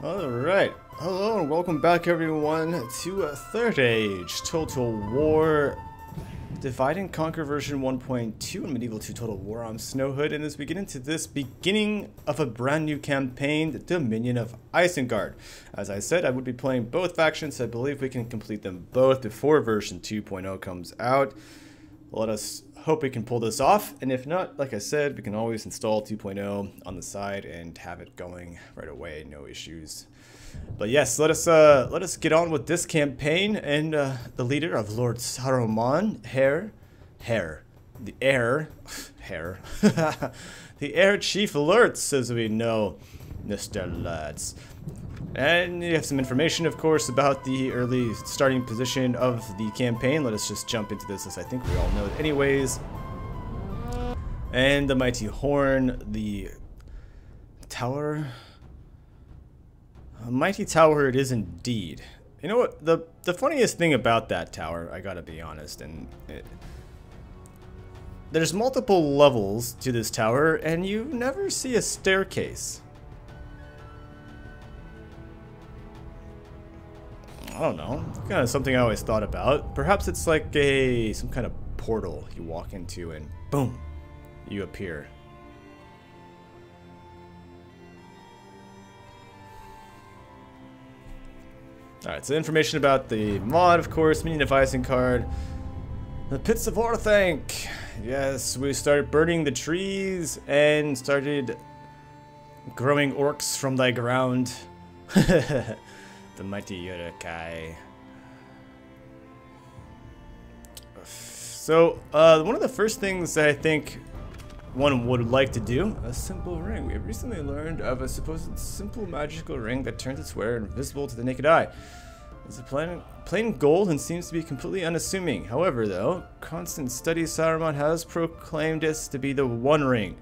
Alright, hello and welcome back everyone to Third Age Total War Divide and Conquer version 1.2 in Medieval 2 Total War. I'm Snowhood, and as we get into this beginning of a brand new campaign, the Dominion of Isengard. As I said, I would be playing both factions. I believe we can complete them both before version 2.0 comes out. Let us hope we can pull this off, and if not, like I said, we can always install 2.0 on the side and have it going right away, no issues. But yes, let us get on with this campaign, and the leader of Lord Saruman, the heir chief alerts, as we know, Mr. Lads. And you have some information, of course, about the early starting position of the campaign. Let us just jump into this, as I think we all know it anyways. And the mighty horn, the tower. A mighty tower it is indeed. You know what? The funniest thing about that tower, I gotta be honest, and there's multiple levels to this tower, and you never see a staircase. I don't know. Kind of something I always thought about. Perhaps it's like some kind of portal you walk into and boom, you appear. Alright, so information about the mod, of course, Dominion of Isengard. The Pits of Orthanc. Yes, we started burning the trees and started growing orcs from thy ground. The mighty Yurakai. So, one of the first things I think one would like to do, a simple ring. We have recently learned of a supposed simple magical ring that turns its wearer invisible to the naked eye. It's a plain gold and seems to be completely unassuming. However, though, constant study Saruman has proclaimed this to be the One Ring.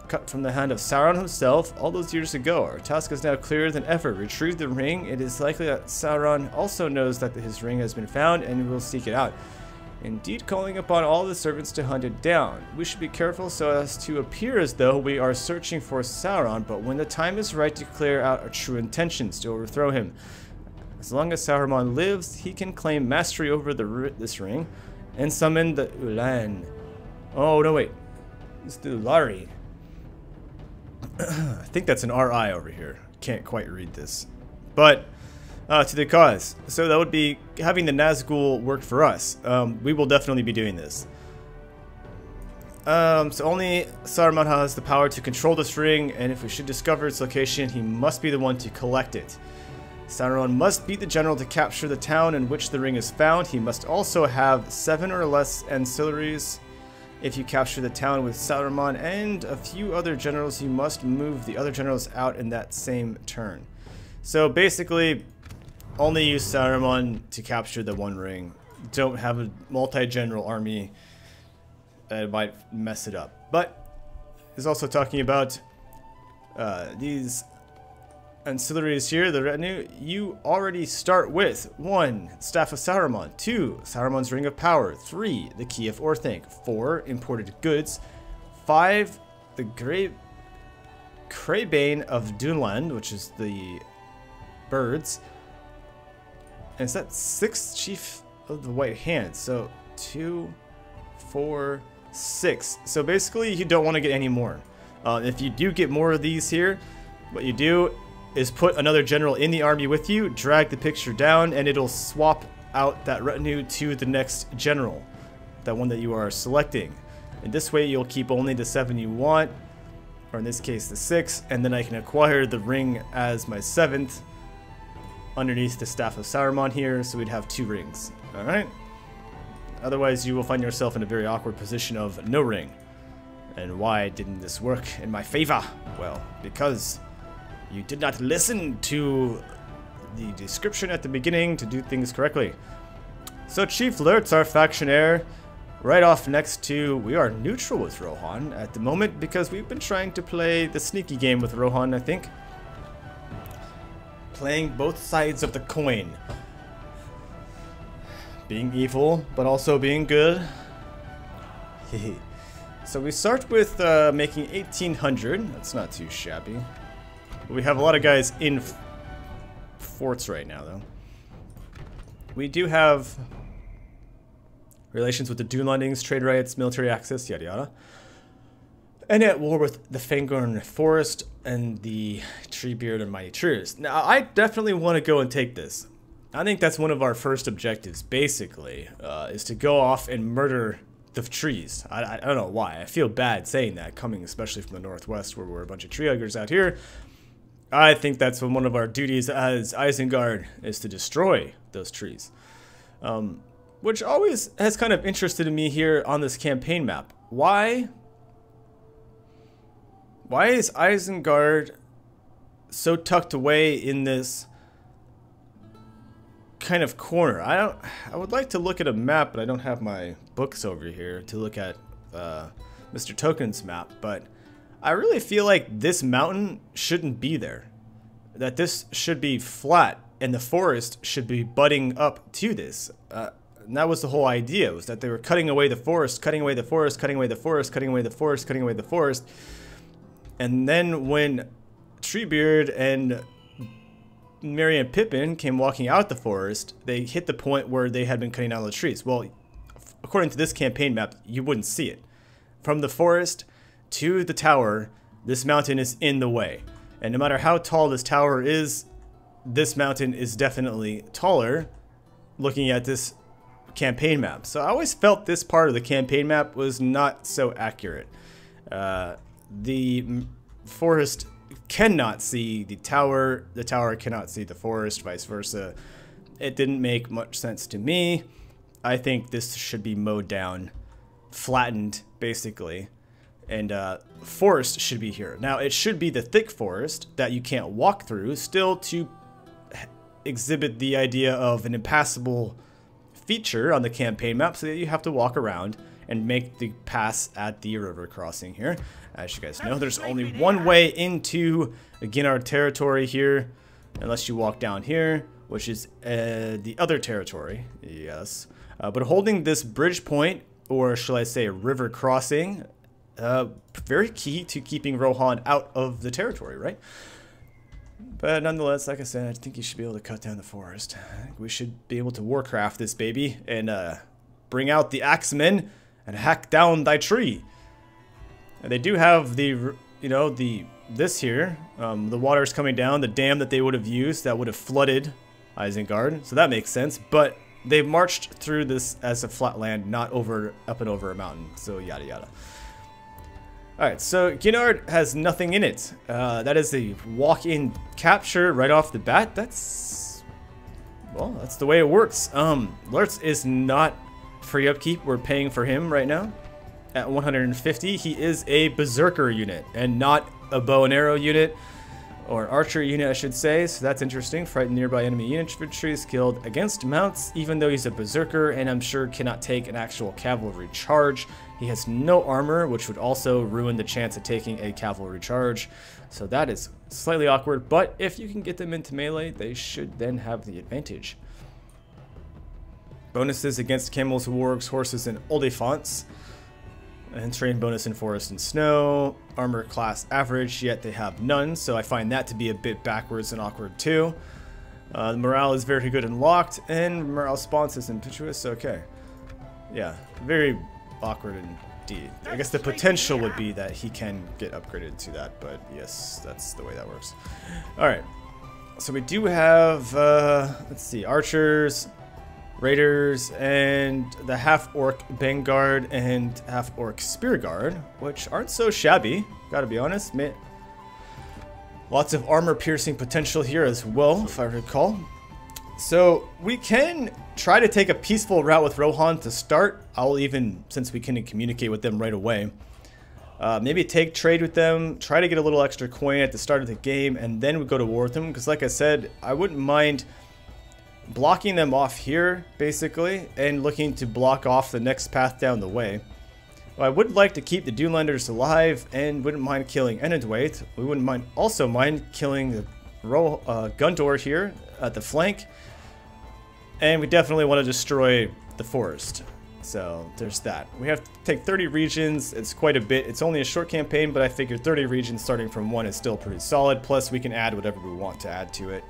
Cut from the hand of Sauron himself all those years ago. Our task is now clearer than ever. Retrieve the ring. It is likely that Sauron also knows that his ring has been found and will seek it out. Indeed, calling upon all the servants to hunt it down. We should be careful so as to appear as though we are searching for Sauron, but when the time is right, to clear out our true intentions to overthrow him. As long as Saruman lives, he can claim mastery over this ring and summon the Ulan. Oh, no, wait. It's the Ulari. I think that's an RI over here. Can't quite read this. But, to the cause. So that would be having the Nazgul work for us. We will definitely be doing this. So only Saruman has the power to control this ring, and if we should discover its location, he must be the one to collect it. Saruman must be the general to capture the town in which the ring is found. He must also have 7 or less ancillaries. If you capture the town with Saruman and a few other generals, you must move the other generals out in that same turn. So basically, only use Saruman to capture the One Ring. Don't have a multi-general army. It might mess it up. But he's also talking about these ancillaries here, the retinue. You already start with 1. Staff of Saruman, 2. Saruman's Ring of Power, 3. The Key of Orthanc, 4. Imported goods, 5. The Crabane of Dunland, which is the birds, and is that 6? Chief of the White Hand. So 2, 4, 6. So basically you don't want to get any more. If you do get more of these here, what you do is put another general in the army with you, drag the picture down, and it'll swap out that retinue to the next general, that one that you are selecting. And this way you'll keep only the 7 you want, or in this case the 6, and then I can acquire the ring as my 7th underneath the Staff of Saruman here, so we'd have 2 rings. Alright? Otherwise you will find yourself in a very awkward position of no ring. And why didn't this work in my favor? Well, because you did not listen to the description at the beginning to do things correctly. So Chief Lurtz, our faction heir, right off next to, we are neutral with Rohan at the moment because we've been trying to play the sneaky game with Rohan, I think. Playing both sides of the coin. Being evil, but also being good. So we start with making 1800. That's not too shabby. We have a lot of guys in forts right now, though. We do have relations with the dune landings, trade rights, military access, yada yada. And at war with the Fangorn Forest and the Treebeard and Mighty Trees. Now, I definitely want to go and take this. I think that's one of our first objectives, basically, is to go off and murder the trees. I don't know why. I feel bad saying that, coming especially from the northwest where we're a bunch of tree huggers out here. I think that's one of our duties as Isengard is to destroy those trees. Which always has kind of interested me here on this campaign map. Why is Isengard so tucked away in this kind of corner? I would like to look at a map, but I don't have my books over here to look at Mr. Token's map, but I really feel like this mountain shouldn't be there. That this should be flat and the forest should be butting up to this. And that was the whole idea, was that they were cutting away the forest, cutting away the forest, cutting away the forest, cutting away the forest, cutting away the forest. And then when Treebeard and Merry and Pippin came walking out the forest, they hit the point where they had been cutting down the trees. Well, according to this campaign map, you wouldn't see it. From the forest to the tower, this mountain is in the way. And no matter how tall this tower is, this mountain is definitely taller looking at this campaign map. So I always felt this part of the campaign map was not so accurate. The forest cannot see the tower cannot see the forest, vice versa. It didn't make much sense to me. I think this should be mowed down, flattened, basically, and forest should be here. Now, it should be the thick forest that you can't walk through, still to exhibit the idea of an impassable feature on the campaign map, so that you have to walk around and make the pass at the river crossing here. As you guys know, there's only one way into Ginard territory here, unless you walk down here, which is the other territory, yes. But holding this bridge point, or shall I say river crossing, very key to keeping Rohan out of the territory, right? But nonetheless, like I said, I think you should be able to cut down the forest. I think we should be able to warcraft this baby and bring out the axemen and hack down thy tree. And they do have the, you know, this here, the water's coming down, the dam that they would have used that would have flooded Isengard, so that makes sense. But they marched through this as a flat land, not up and over a mountain, so yada yada. Alright, so Ginard has nothing in it. That is a walk-in capture right off the bat. That's, well, that's the way it works. Lurtz is not free upkeep. We're paying for him right now at 150. He is a berserker unit and not a bow and arrow unit, or archer unit I should say, so that's interesting. Frighten nearby enemy infantry is killed against mounts, even though he's a berserker, and I'm sure cannot take an actual cavalry charge. He has no armor, which would also ruin the chance of taking a cavalry charge, so that is slightly awkward, but if you can get them into melee, they should then have the advantage. Bonuses against camels, wargs, horses, and oliphants. And terrain bonus in forest and snow. Armor class average, yet they have none, so I find that to be a bit backwards and awkward too. The morale is very good and locked, and morale response is impetuous. Okay. Yeah, very awkward indeed. I guess the potential would be that he can get upgraded to that, but yes, that's the way that works. Alright. So we do have, let's see, archers, raiders, and the half-orc Vanguard and half-orc Spear Guard, which aren't so shabby, gotta be honest. Lots of armor-piercing potential here as well, if I recall. So we can try to take a peaceful route with Rohan to start. I'll even, since we can communicate with them right away, maybe take trade with them, try to get a little extra coin at the start of the game, and then we go to war with them, because like I said, I wouldn't mind blocking them off here, basically, and looking to block off the next path down the way. Well, I would like to keep the Dunelanders alive, and wouldn't mind killing Enendwaith. We wouldn't also mind killing the Gundor here at the flank, and we definitely want to destroy the forest. So there's that. We have to take 30 regions. It's quite a bit. It's only a short campaign, but I figured 30 regions starting from 1 is still pretty solid. Plus, we can add whatever we want to add to it.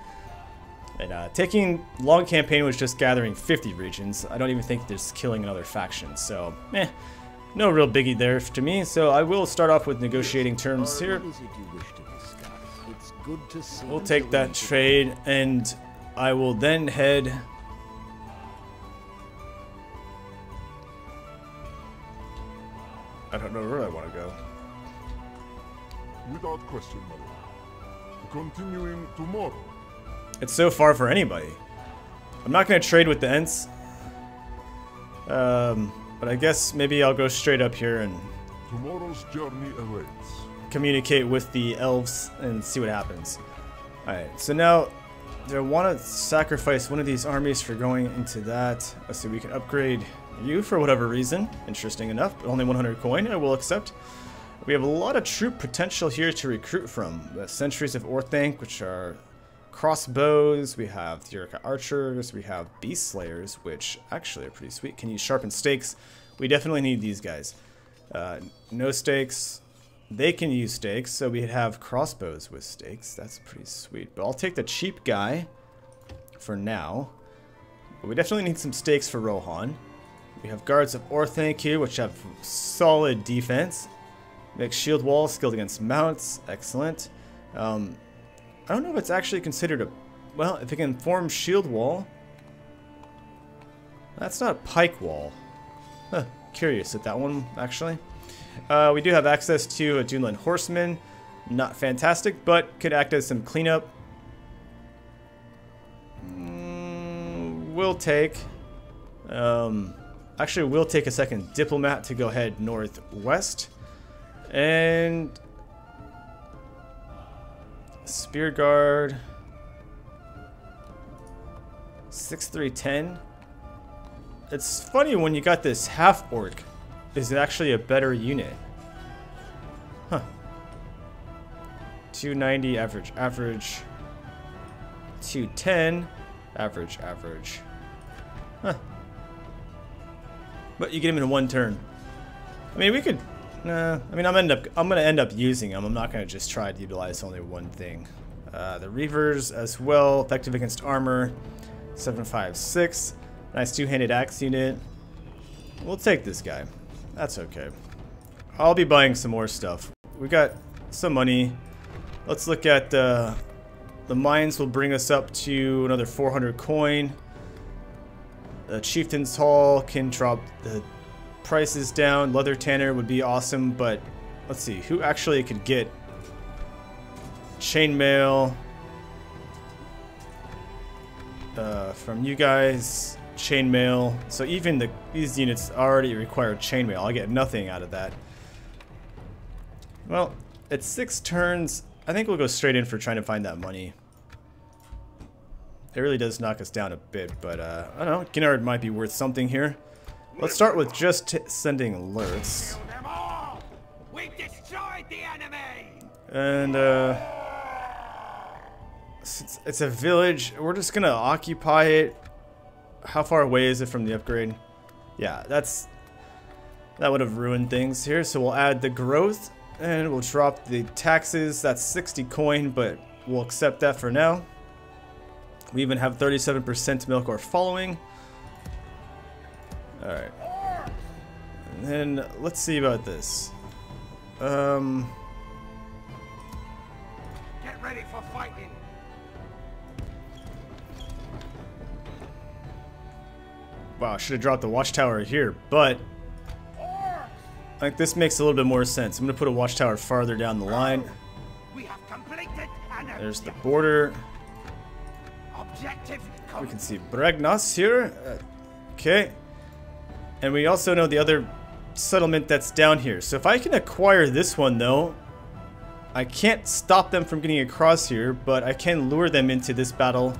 And taking long campaign was just gathering 50 regions. I don't even think there's killing another faction. So, no real biggie there to me. So I will start off with negotiating terms here. We'll take that trade, and I will then head... I don't know where I want to go. Without question, my lord. Continuing tomorrow. It's so far for anybody. I'm not going to trade with the Ents. But I guess maybe I'll go straight up here and Tomorrow's journey awaits. communicate with the elves and see what happens. Alright, so now do I want to sacrifice one of these armies for going into that? Let's see, we can upgrade you for whatever reason. Interesting enough, but only 100 coin, I will accept. We have a lot of troop potential here to recruit from. The Sentries of Orthanc, which are crossbows, we have Theorica Archers, we have Beast Slayers, which actually are pretty sweet. Can use sharpened stakes. We definitely need these guys. No stakes. They can use stakes, so we have crossbows with stakes. That's pretty sweet. But I'll take the cheap guy for now. But we definitely need some stakes for Rohan. We have Guards of Orthanc here, which have solid defense. Makes shield wall, skilled against mounts. Excellent. I don't know if it's actually considered a... Well, if it can form shield wall... That's not a pike wall. Huh, curious at that one, actually. We do have access to a Duneland Horseman. Not fantastic, but could act as some cleanup. We'll take... actually, we'll take a second Diplomat to go head northwest. And... Spear Guard. 6310. It's funny when you got this half orc. Is it actually a better unit? Huh. 290 average. 210 average. Huh. But you get him in one turn. I mean, we could. Nah. I mean, I'm gonna end up using them. I'm not gonna just try to utilize only one thing. The Reavers as well, effective against armor. 756. Nice two-handed axe unit. We'll take this guy. That's okay. I'll be buying some more stuff. We got some money. Let's look at the mines will bring us up to another 400 coin. The Chieftain's Hall can drop the prices down. Leather Tanner would be awesome, but let's see who actually could get chainmail from you guys. Chainmail. So even these units already require chainmail. I'll get nothing out of that. Well, it's 6 turns. I think we'll go straight in for trying to find that money. It really does knock us down a bit, but I don't know. Ginnard might be worth something here. Let's start with just sending alerts. We've destroyed the enemy. And it's a village. We're just gonna occupy it. How far away is it from the upgrade? Yeah, that would have ruined things here. So we'll add the growth and we'll drop the taxes. That's 60 coin, but we'll accept that for now. We even have 37% Milkor following. Alright. And then let's see about this. Get ready for fighting. Wow, I should have dropped the Watchtower here, but like this makes a little bit more sense. I'm gonna put a Watchtower farther down the line. We have completed There's the border. Objective. We can see Bregnas here. Okay. And we also know the other settlement that's down here. So if I can acquire this one though, I can't stop them from getting across here, but I can lure them into this battle.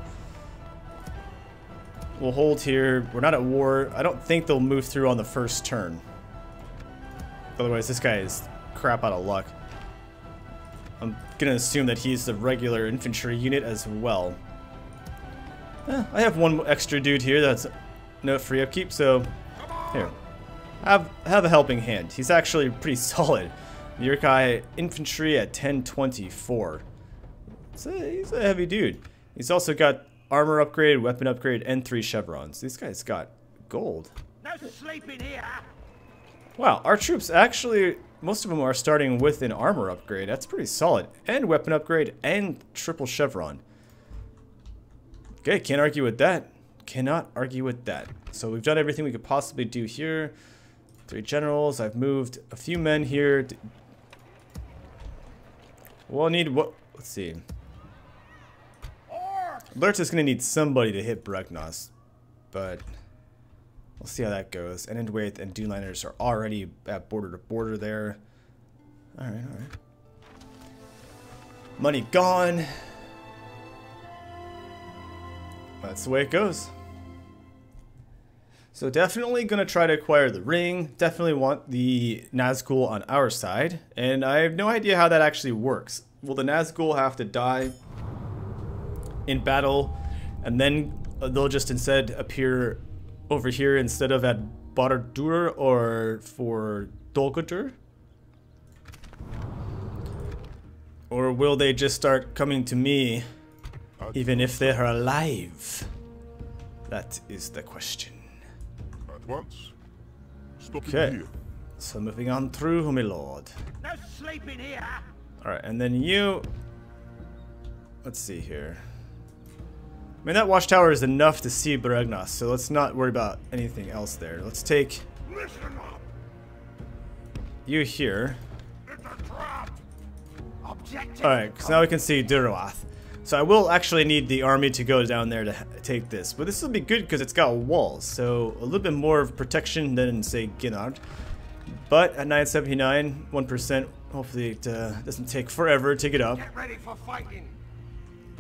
We'll hold here. We're not at war. I don't think they'll move through on the first turn. Otherwise, this guy is crap out of luck. I'm gonna assume that he's the regular infantry unit as well. I have one extra dude here that's no free upkeep, so here. Have a helping hand. He's actually pretty solid. Yurkai infantry at 1024. So he's a heavy dude. He's also got armor upgrade, weapon upgrade, and 3 chevrons. These guys got gold. No sleeping here. Wow, our troops actually, most of them are starting with an armor upgrade. That's pretty solid. And weapon upgrade and triple chevron. Okay, can't argue with that. Cannot argue with that. So we've done everything we could possibly do here. 3 generals. I've moved a few men here. We'll need what? Let's see. Lurch is going to need somebody to hit Bregnos, but we'll see how that goes. And Endwaith and Duneliners are already at border to border there. Alright, alright. Money gone. That's the way it goes. So definitely going to try to acquire the ring. Definitely want the Nazgul on our side. And I have no idea how that actually works. Will the Nazgul have to die in battle, and then they'll just instead appear over here instead of at Barad-dûr or for Dol-guldur? Or will they just start coming to me even if they are alive? That is the question. At once. Stopping Okay, here. so moving on through, my lord. No sleeping here. Alright, and then you... Let's see here. I mean, that watchtower is enough to see Bregnos, so let's not worry about anything else there. Let's take Listen up. you here. It's a trap. Objective. Alright, because now we can see Duroath. So I will actually need the army to go down there to take this. But this will be good because it's got walls, so a little bit more of protection than, say, Ginard. But at 979, 1%, hopefully it doesn't take forever to get up Get ready for fighting.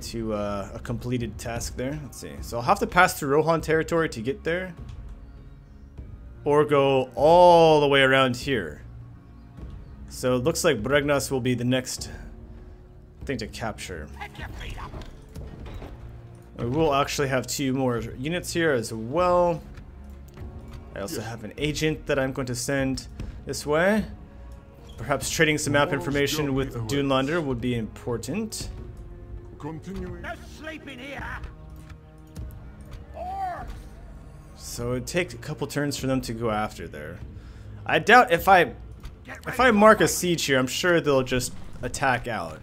to a completed task there. Let's see. So I'll have to pass through Rohan territory to get there. Or go all the way around here. So it looks like Bregnos will be the next thing to capture. Pick your feet up. We will actually have 2 more units here as well. I also have an agent that I'm going to send this way. Perhaps trading some map information with Dunelander would be important. Continuing. No sleeping here. Or So it'd take a couple turns for them to go after there. I doubt if I mark a siege here, I'm sure they'll just attack out.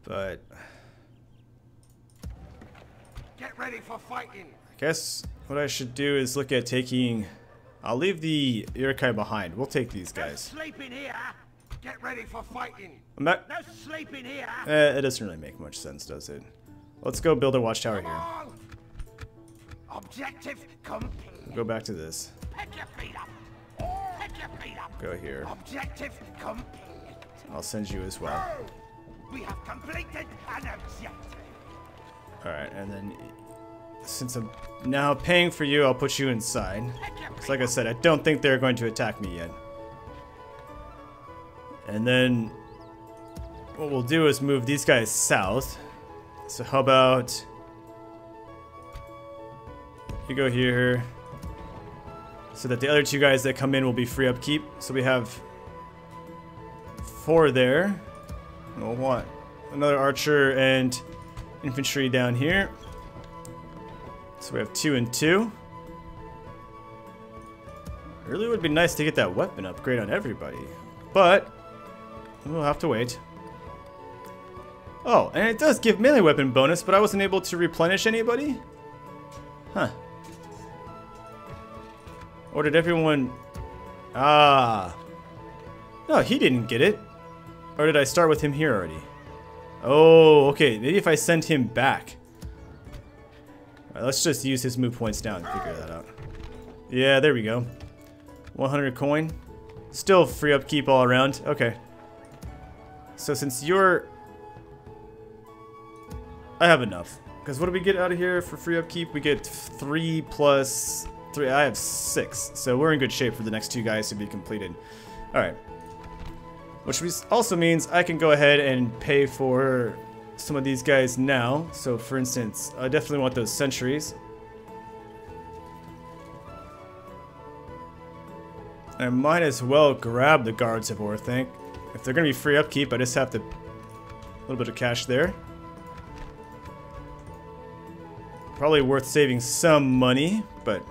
But get ready for fighting. I guess what I should do is look at taking... I'll leave the Uruk-hai behind. We'll take these No guys. sleeping here. Get ready for fighting. I'm not, No sleeping here. it doesn't really make much sense, does it? Let's go build a watchtower Come here. on. Objective complete. Go back to this. Pick your feet up. Pick your feet up. Go here. Objective complete. I'll send you as well. Oh, we have completed an objective. Alright, and then since I'm now paying for you, I'll put you inside. Pick your Because feet like I up. said, I don't think they're going to attack me yet. And then what we'll do is move these guys south. So how about you go here so that the other 2 guys that come in will be free upkeep. So we have 4 there. We'll want another archer and infantry down here. So we have 2 and 2. Really would be nice to get that weapon upgrade on everybody, but we'll have to wait. Oh, and it does give melee weapon bonus, but I wasn't able to replenish anybody? Huh. Or did everyone... Ah. No, he didn't get it. Or did I start with him here already? Oh, okay. Maybe if I send him back. Alright, let's just use his move points now and figure that out. Yeah, there we go. 100 coin. Still free upkeep all around. Okay. So since you're... I have enough. Because what do we get out of here for free upkeep? We get 3 plus 3. I have 6. So we're in good shape for the next 2 guys to be completed. Alright. Which also means I can go ahead and pay for some of these guys now. So for instance, I definitely want those sentries. I might as well grab the guards of Orthanc. If they're going to be free upkeep, I just have to... a little bit of cash there. Probably worth saving some money, but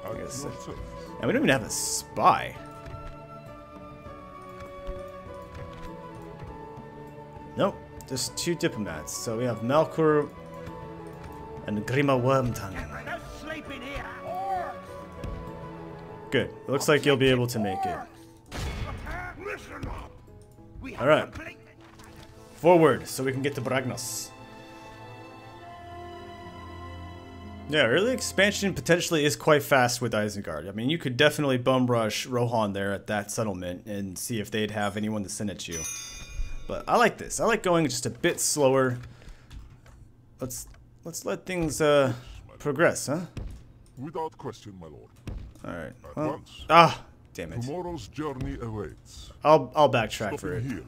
At I guess. your service. And we don't even have a spy. Nope, just 2 diplomats. So we have Malkur and Grima Wormtongue. No sleeping here. Good. It looks like you'll be able to make it. Listen up. We have All right. completed. Forward, so we can get to Bragnos. Yeah, early expansion potentially is quite fast with Isengard. I mean, you could definitely bum rush Rohan there at that settlement and see if they'd have anyone to send at you. But I like this. I like going just a bit slower. Let's let things progress, huh? Without question, my lord. All right. At Well, once. damn it. Tomorrow's journey awaits. I'll backtrack for Stopping it. here.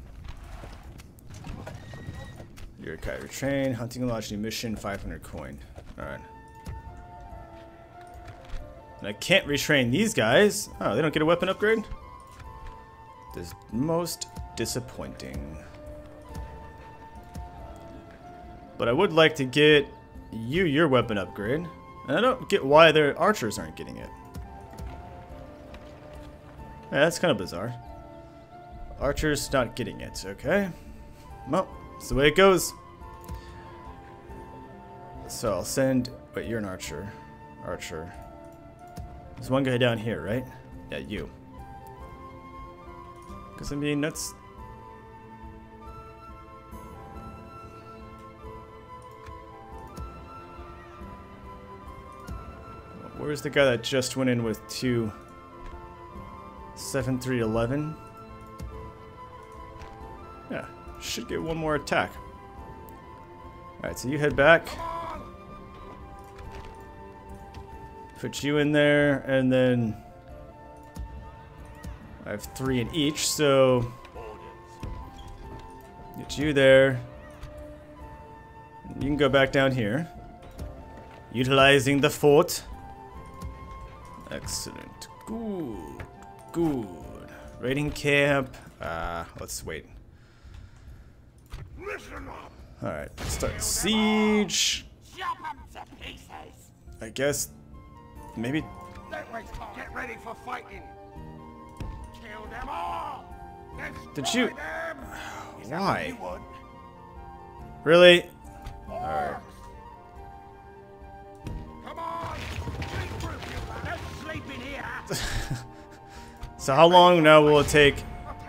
Your Kyber train, hunting lodge new mission, 500 coin. All right. And I can't retrain these guys. Oh, they don't get a weapon upgrade? This is most disappointing. But I would like to get you your weapon upgrade. And I don't get why their archers aren't getting it. Yeah, that's kind of bizarre. Archers not getting it, okay. Well, that's the way it goes. So I'll send... Wait, you're an archer. Archer. There's one guy down here, right? Yeah, you. Because, I mean, that's... Where's the guy that just went in with 2... 7, 3, 11? Yeah, should get one more attack. Alright, so you head back. Put you in there, and then I have 3 in each, so get you there. You can go back down here. Utilizing the fort. Excellent. Good. Good. Raiding camp. Let's wait. Listen up. Alright, let's start siege. Chop them to pieces. I guess maybe. Don't waste time. Get ready for fighting. Kill them all. Did Destroy you- them. Is that Why? what you want? Really? Alright. Come on. Sleep through you. No sleeping here. So how long now will it take?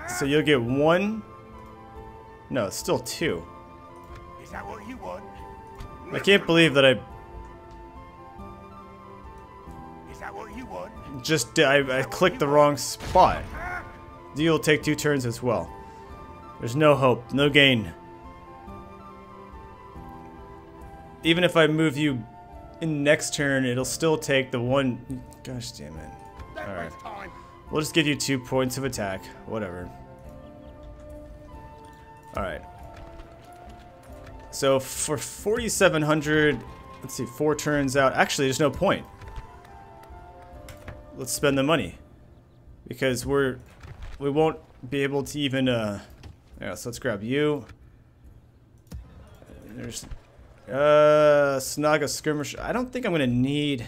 So you'll get 1? No, it's still 2. Is that what you want? I can't believe that I Is that what you want? just I clicked the wrong spot. You'll take 2 turns as well. There's no hope, no gain. Even if I move you in next turn, it'll still take the 1. Gosh damn it. Don't Alright. waste time. We'll just give you 2 points of attack. Whatever. Alright. So for 4,700, let's see, 4 turns out. Actually, there's no point. Let's spend the money. Because we won't be able to even, yeah, so let's grab you. There's, Snaga Skirmish. I don't think I'm going to need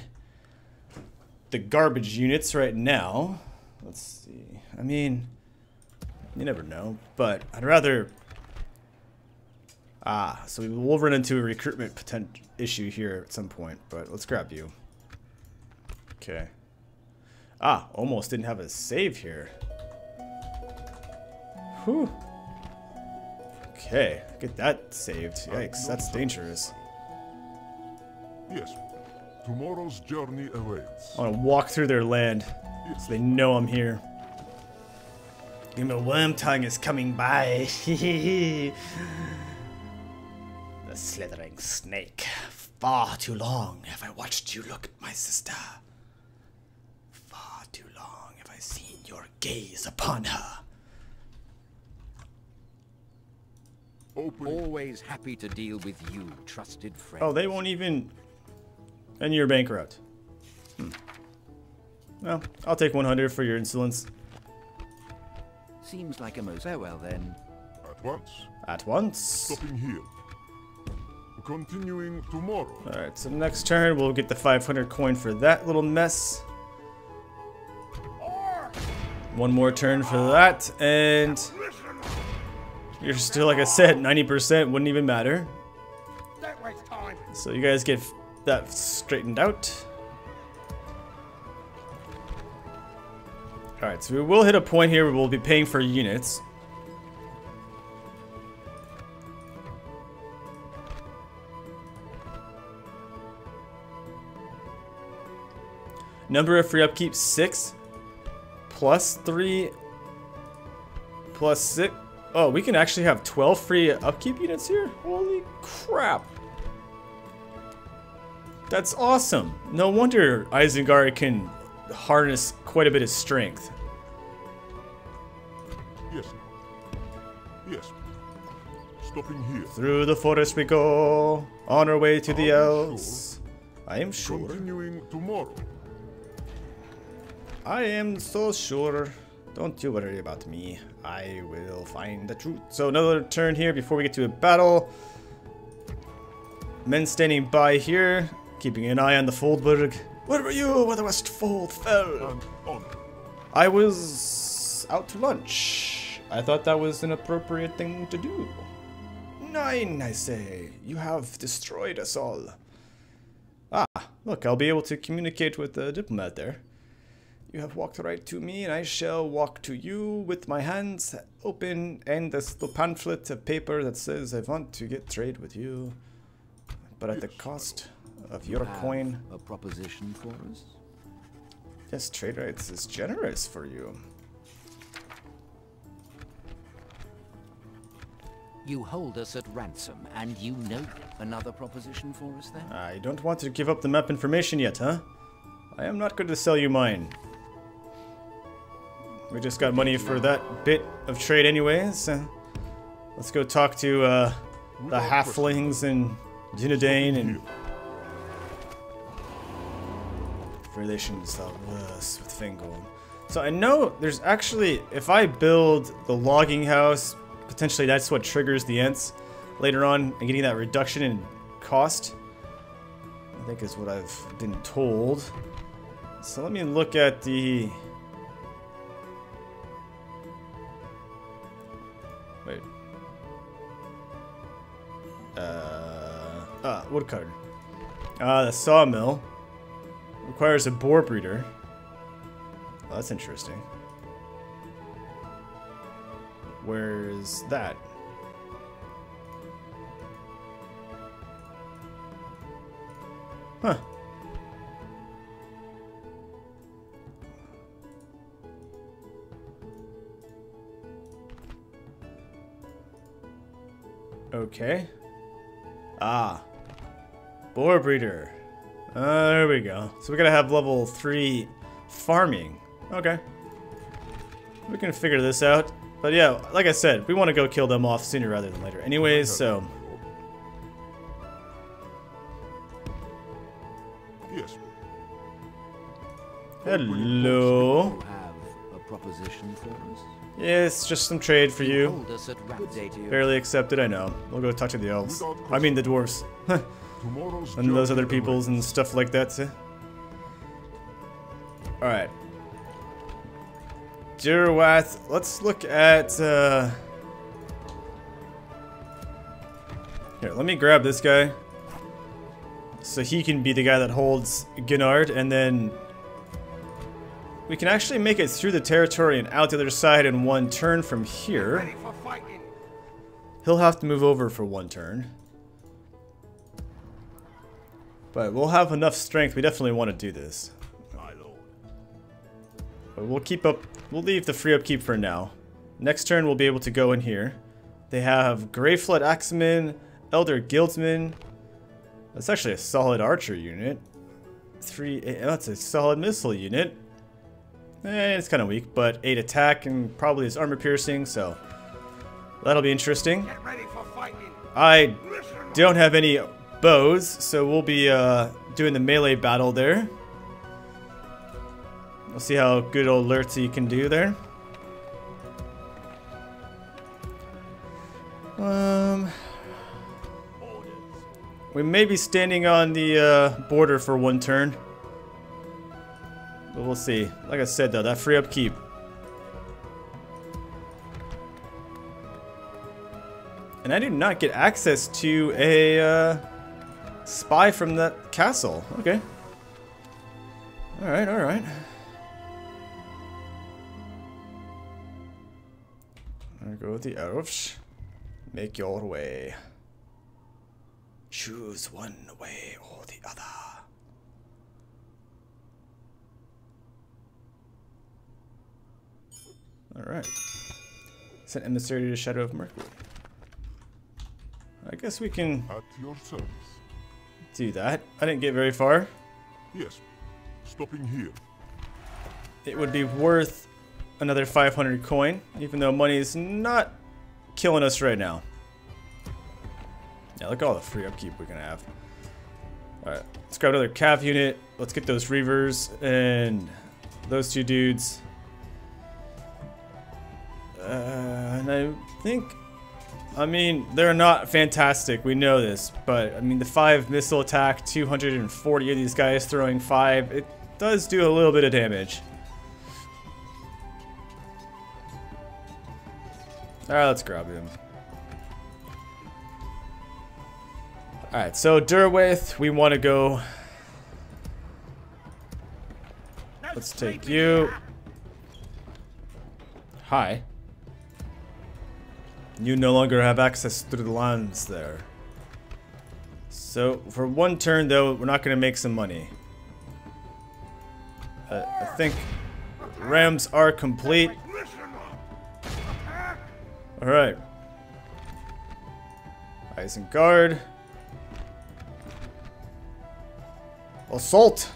the garbage units right now. Let's see. I mean, you never know, but I'd rather... so we will run into a recruitment issue here at some point, but let's grab you. Okay. Almost didn't have a save here. Whew. Okay, get that saved. Yikes, that's dangerous. Yes. Tomorrow's journey awaits. I want to walk through their land so they know I'm here. Even a Wormtongue is coming by. The slithering snake. Far too long have I watched you look at my sister. Far too long have I seen your gaze upon her. Always happy to deal with you, trusted friend. Oh, they won't even... And you're bankrupt. Well, I'll take 100 for your insolence. Seems like a most... Farewell then. At once. At once. Stopping here. Continuing tomorrow. Alright, so next turn we'll get the 500 coin for that little mess. One more turn for that, and you're still, like I said, 90%, wouldn't even matter. Don't waste time. So you guys get that straightened out. Alright, so we will hit a point here where we'll be paying for units. Number of free upkeep, 6. Plus 3. Plus 6. Oh, we can actually have 12 free upkeep units here? Holy crap. That's awesome. No wonder Isengard can harness quite a bit of strength. Yes. Yes. Stopping here. Through the forest we go, on our way to the elves. I am sure. Continuing tomorrow. I am so sure. Don't you worry about me. I will find the truth. So another turn here before we get to a battle. Men standing by here, keeping an eye on the Foldburg. Where were you when the Westfold fell? And on. I was out to lunch. I thought that was an appropriate thing to do. 9, I say. You have destroyed us all. Ah, look, I'll be able to communicate with the diplomat there. You have walked right to me, and I shall walk to you with my hands open and this little pamphlet of paper that says I want to get trade with you, but at the cost of your coin. A proposition for us? Yes, trade rights is generous for you. You hold us at ransom, and you know another proposition for us then? I don't want to give up the map information yet, huh? I am not going to sell you mine. We just got money for that bit of trade anyways. Let's go talk to the halflings and Dunedain and relations of us with Fingoln. So I know there's actually, if I build the logging house, potentially that's what triggers the Ents later on and getting that reduction in cost. I think is what I've been told. So let me look at the... Wait. Woodcutter. The sawmill requires a boar breeder. Oh, that's interesting. Where's that? Huh. Okay. Ah. Boar breeder. There we go. So we gotta have level 3 farming. Okay. We can figure this out. But yeah, like I said, we want to go kill them off sooner rather than later. Anyways, so... Yes. Hello. You have a proposition for us? Yes, just some trade for you. Hold us at ransom. Barely accepted, I know. We'll go talk to the elves. I mean the dwarves. Tomorrow's And those journey other peoples and stuff like that. Alright. Durwath, let's look at... Here, let me grab this guy. So he can be the guy that holds Gnard, and then... we can actually make it through the territory and out the other side in one turn from here. Ready for fighting. He'll have to move over for one turn. But we'll have enough strength, we definitely want to do this. But we'll keep up, we'll leave the free upkeep for now. Next turn we'll be able to go in here. They have Greyflood Axeman, Elder Guildsman. That's actually a solid archer unit. That's a solid missile unit. It's kind of weak, but 8 attack and probably his armor piercing, so that'll be interesting. Get ready for fighting. I don't have any bows, so we'll be doing the melee battle there. We'll see how good old Lurtzy can do there. We may be standing on the border for one turn. But we'll see. Like I said though, that free upkeep. And I do not get access to a spy from that castle. Okay. Alright, alright. I'll go with the elves. Make your way. Choose one way or the other. Alright. Send emissary to the Shadow of Mercury. I guess we can At your service. do that. I didn't get very far. Yes. Stopping here. It would be worth another 500 coin, even though money is not killing us right now. Yeah, look at all the free upkeep we can have. Alright, let's grab another cav unit. Let's get those reavers and those two dudes. And I think, I mean, they're not fantastic, we know this, but I mean the 5 missile attack, 240 of these guys throwing 5, it does do a little bit of damage. Alright, let's grab him. Alright, so Durwaith, we want to go. Let's take you. Hi. You no longer have access through the lands there. So, for one turn though, we're not going to make some money. I think Rams are complete. Alright. Isengard Assault.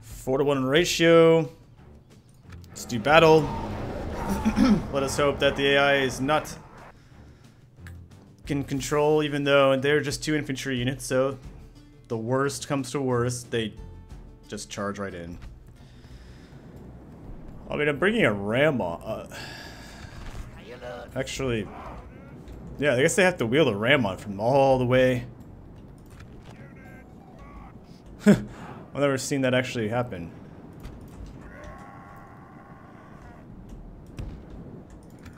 4-to-1 ratio. Let's do battle. Let us hope that the AI is not in control, even though they're just 2 infantry units, so the worst comes to worst, they just charge right in. I mean, I'm bringing a ram on. Actually, yeah, I guess they have to wheel the ram on from all the way. I've never seen that actually happen.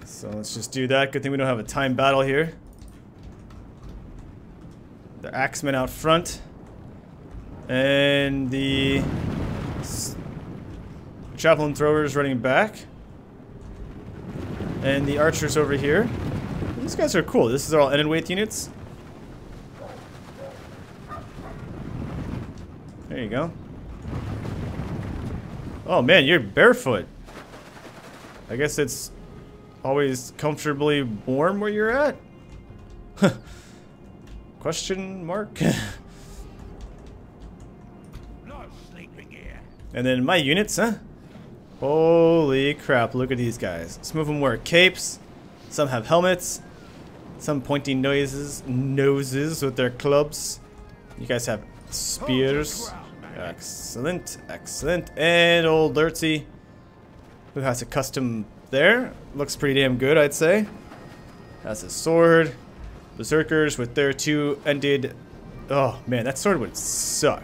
So let's just do that. Good thing we don't have a time battle here. The axemen out front. And the javelin throwers running back. And the archers over here. These guys are cool. This is all Enenwaith units. There you go. Oh man, you're barefoot. I guess it's always comfortably warm where you're at? Question mark? No sleeping here. And then my units, huh? Holy crap, look at these guys. Some of them wear capes. Some have helmets. Some pointing noses with their clubs. You guys have spears. Excellent, excellent. And old Lurtsy, who has a custom there. Looks pretty damn good, I'd say. Has a sword. Berserkers with their 2-ended... Oh, man, that sword would suck.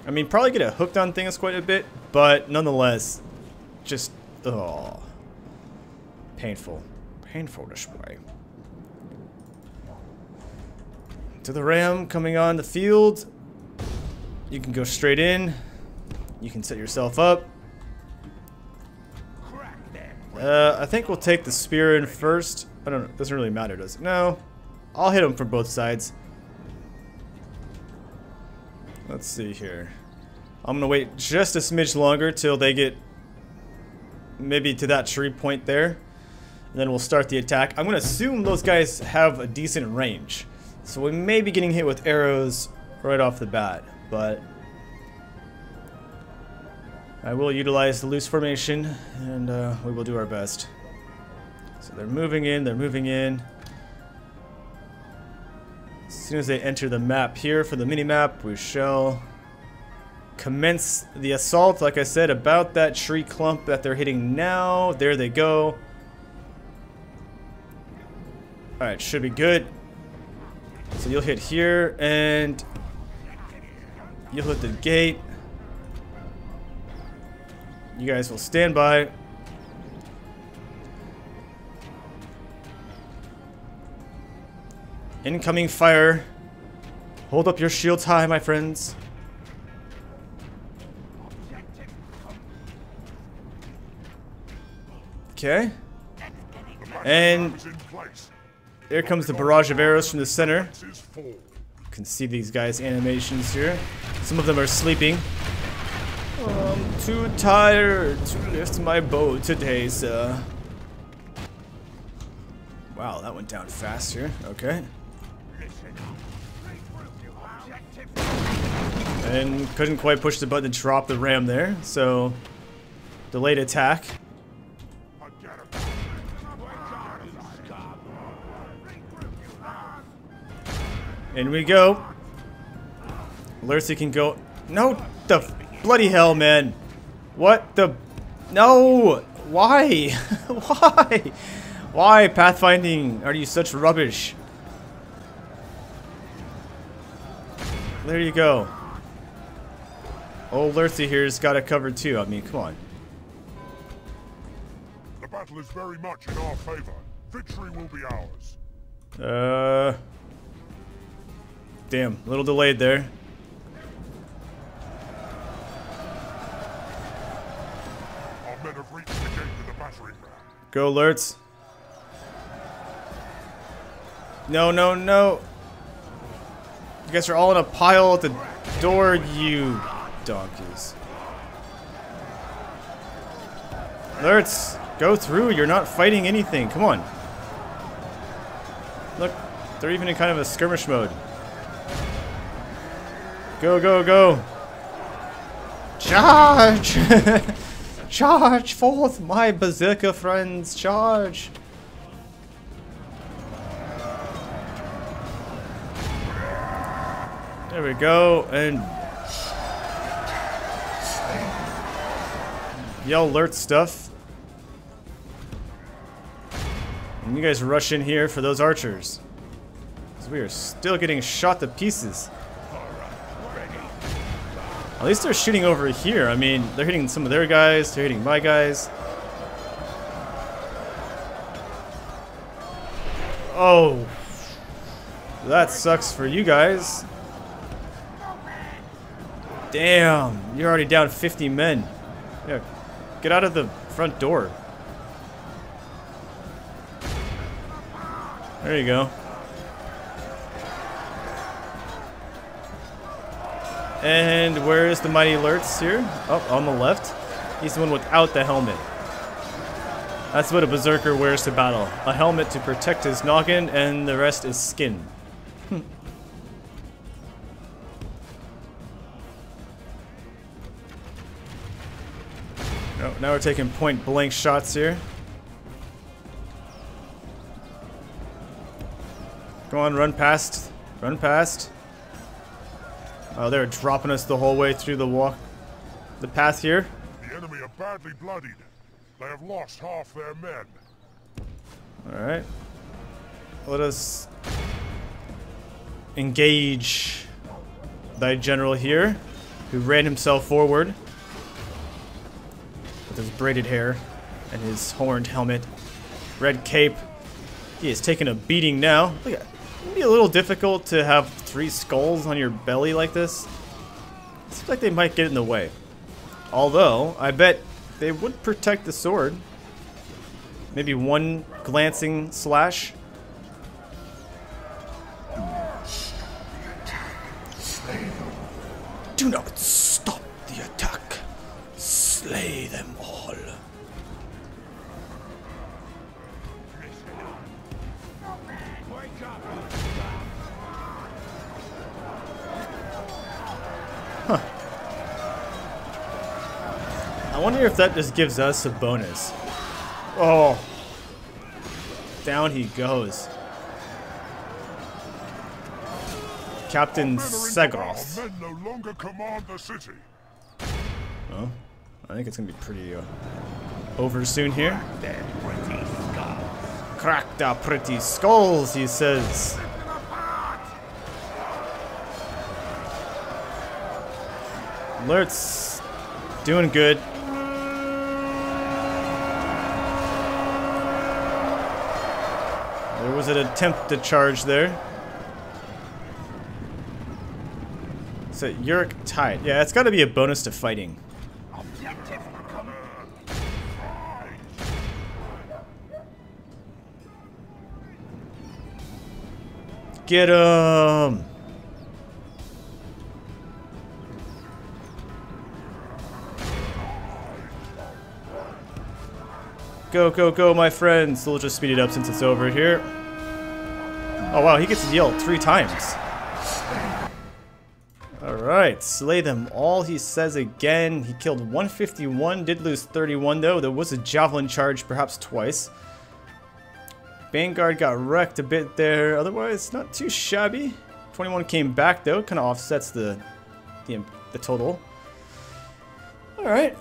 I mean, probably get a hooked on things quite a bit, but nonetheless, just... Oh. Painful. Painful display. To the ram coming on the field. You can go straight in. You can set yourself up. I think we'll take the spear in first. I don't know. It doesn't really matter, does it? No. I'll hit them from both sides. Let's see here. I'm going to wait just a smidge longer till they get maybe to that tree point there. And then we'll start the attack. I'm going to assume those guys have a decent range. So we may be getting hit with arrows right off the bat. But I will utilize the loose formation, and we will do our best. So they're moving in, they're moving in. As soon as they enter the map here for the mini-map, we shall commence the assault, like I said, about that tree clump that they're hitting now. There they go. Alright, should be good. So you'll hit here, and you'll hit the gate. You guys will stand by. Incoming fire. Hold up your shields high, my friends. Okay. And there comes the barrage of arrows from the center. You can see these guys' animations here. Some of them are sleeping. I'm too tired to lift my bow today, sir. Wow, that went down fast here. Okay. And couldn't quite push the button to drop the ram there, so delayed attack. In we go. Lurcy can go. No, the bloody hell, man. What the? No. Why? Why? Why, pathfinding? Are you such rubbish? There you go. Old Lurcy here's got it covered too. I mean, come on. The battle is very much in our favor. Victory will be ours. Damn, a little delayed there. Our men have reached the gate with the battering ram. Go, Lurtz. No, no, no. You guys are all in a pile at the door, you donkeys. Lurtz, go through. You're not fighting anything. Come on. Look, they're even in kind of a skirmish mode. Go, go, go. Charge! Charge forth, my berserker friends. Charge. There we go. And yell alert stuff. And you guys rush in here for those archers. Because we are still getting shot to pieces. At least they're shooting over here. I mean, they're hitting some of their guys, they're hitting my guys. Oh. That sucks for you guys. Damn, you're already down 50 men. Yeah, get out of the front door. There you go. And where's the mighty Lurtz here? Oh, on the left. He's the one without the helmet. That's what a berserker wears to battle. A helmet to protect his noggin, and the rest is skin. Oh, now we're taking point blank shots here. Come on, run past. Run past. Oh, they're dropping us the whole way through the path here. The enemy are badly bloodied. They have lost half their men. Alright. Let us engage thy general here, who ran himself forward with his braided hair and his horned helmet, red cape. He is taking a beating now. Look at, it'd be a little difficult to have 3 skulls on your belly like this. Seems like they might get in the way. Although, I bet they would protect the sword. Maybe 1 glancing slash. Do not stop the attack. Slay them all. Huh. I wonder if that just gives us a bonus. Oh. Down he goes. Captain Segroth. Our men no longer command the city. Well, I think it's gonna be pretty over soon here. Crack the pretty skulls, he says. Alerts. Doing good. There was an attempt to charge there. So Yurik tied. Yeah, it's got to be a bonus to fighting. Objective. Get him! Go, go, go, my friends. So we'll just speed it up since it's over here. Oh, wow, he gets to yell 3 times. Alright, slay them all, he says again. He killed 151, did lose 31 though. There was a javelin charge, perhaps twice. Vanguard got wrecked a bit there. Otherwise, not too shabby. 21 came back though, kind of offsets the total. Alright.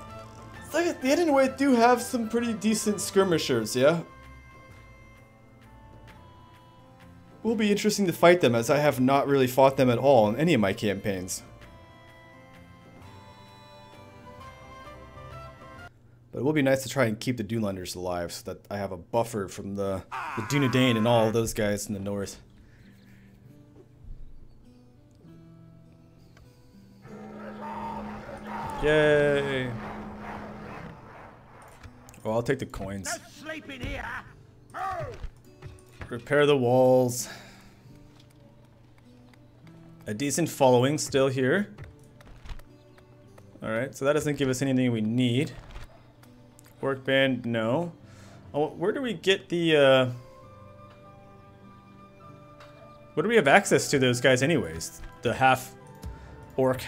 The anyway do have some pretty decent skirmishers, yeah? Will be interesting to fight them, as I have not really fought them at all in any of my campaigns. But it will be nice to try and keep the Dunelanders alive, so that I have a buffer from the Dunedain and all of those guys in the north. Yay! Well, I'll take the coins. Don't sleep in here. Repair the walls. A decent following still here. Alright, so that doesn't give us anything we need. Orc band, no. Oh, where do we get the, where do we have access to those guys anyways? The half-orc,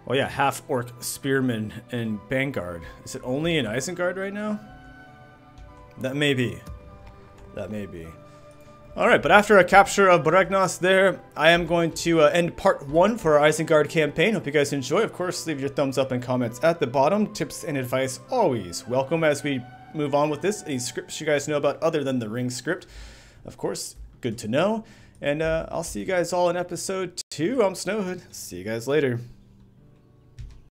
well, yeah, half-orc spearman and Vanguard. Is it only in Isengard right now? That may be. That may be. Alright, but after a capture of Baregnos there, I am going to end part 1 for our Isengard campaign. Hope you guys enjoy. Of course, leave your thumbs up and comments at the bottom. Tips and advice always welcome as we move on with this. Any scripts you guys know about other than the Ring script, of course, good to know. And I'll see you guys all in episode 2. I'm Snowhood. See you guys later.